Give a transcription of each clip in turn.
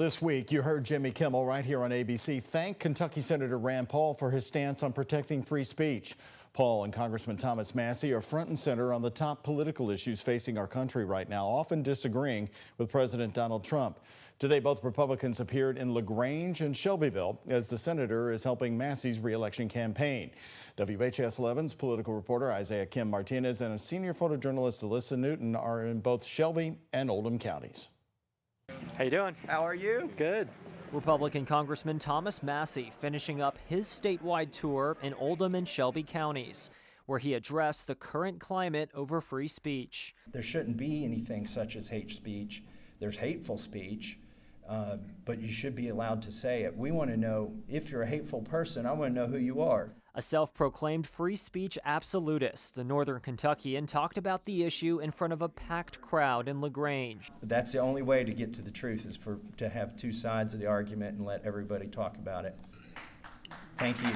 This week, you heard Jimmy Kimmel right here on ABC thank Kentucky Senator Rand Paul for his stance on protecting free speech. Paul and Congressman Thomas Massie are front and center on the top political issues facing our country right now, often disagreeing with President Donald Trump. Today, both Republicans appeared in LaGrange and Shelbyville as the senator is helping Massie's reelection campaign. WHS 11's political reporter Isaiah Kim Martinez and a senior photojournalist Alyssa Newton are in both Shelby and Oldham counties. How you doing? How are you? Good. Republican Congressman Thomas Massie finishing up his statewide tour in Oldham and Shelby counties, where he addressed the current climate over free speech. There shouldn't be anything such as hate speech. There's hateful speech, but you should be allowed to say it. We want to know, if you're a hateful person, I want to know who you are. A self-proclaimed free speech absolutist, the Northern Kentuckian talked about the issue in front of a packed crowd in LaGrange. That's the only way to get to the truth, is to have two sides of the argument and let everybody talk about it. Thank you.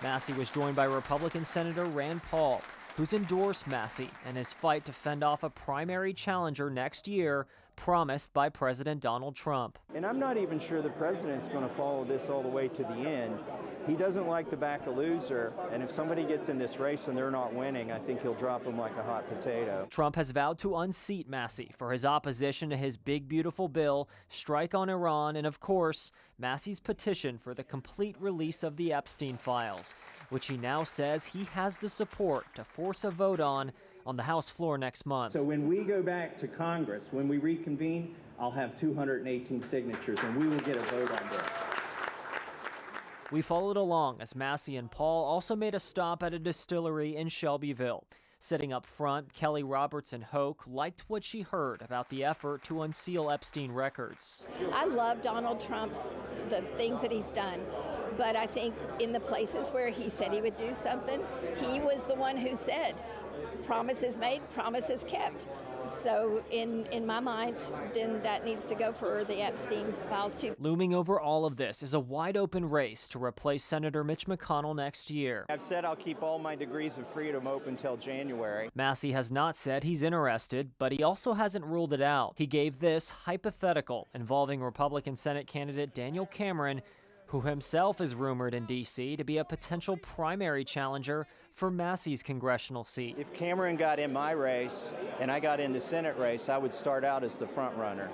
Massie was joined by Republican Senator Rand Paul, who's endorsed Massie in his fight to fend off a primary challenger next year promised by President Donald Trump. And I'm not even sure the president's going to follow this all the way to the end. He doesn't like to back a loser, and if somebody gets in this race and they're not winning, I think he'll drop them like a hot potato. Trump has vowed to unseat Massie for his opposition to his big beautiful bill, strike on Iran, and of course, Massie's petition for the complete release of the Epstein files, which he now says he has the support to force a vote on the House floor next month. So when we go back to Congress, when we reconvene, I'll have 218 signatures, and we will get a vote on this. We followed along as Massie and Paul also made a stop at a distillery in Shelbyville. Sitting up front, Kelly Robertson Hoke liked what she heard about the effort to unseal Epstein records. I love Donald Trump's, the things that he's done, but I think in the places where he said he would do something, he was the one who said, promises made, promises kept. So in my mind, then that needs to go for the Epstein files too. Looming over all of this is a wide open race to replace Senator Mitch McConnell next year. I've said I'll keep all my degrees of freedom open till January. Massie has not said he's interested, but he also hasn't ruled it out. He gave this hypothetical involving Republican Senate candidate Daniel Cameron, who himself is rumored in D.C. to be a potential primary challenger for Massie's congressional seat. If Cameron got in my race and I got in the Senate race, I would start out as the front runner.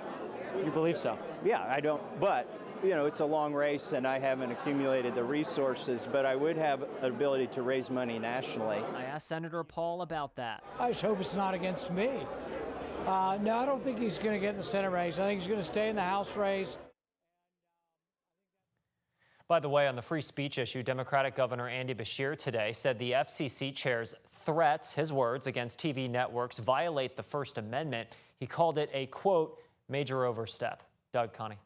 You believe so? Yeah, I don't, but you know, it's a long race and I haven't accumulated the resources, but I would have an ability to raise money nationally. I asked Senator Paul about that. I just hope it's not against me. No, I don't think he's going to get in the Senate race. I think he's going to stay in the House race. By the way, on the free speech issue, Democratic Governor Andy Beshear today said the FCC chair's threats, his words, against TV networks violate the First Amendment. He called it a, quote, major overstep. Doug, Connie.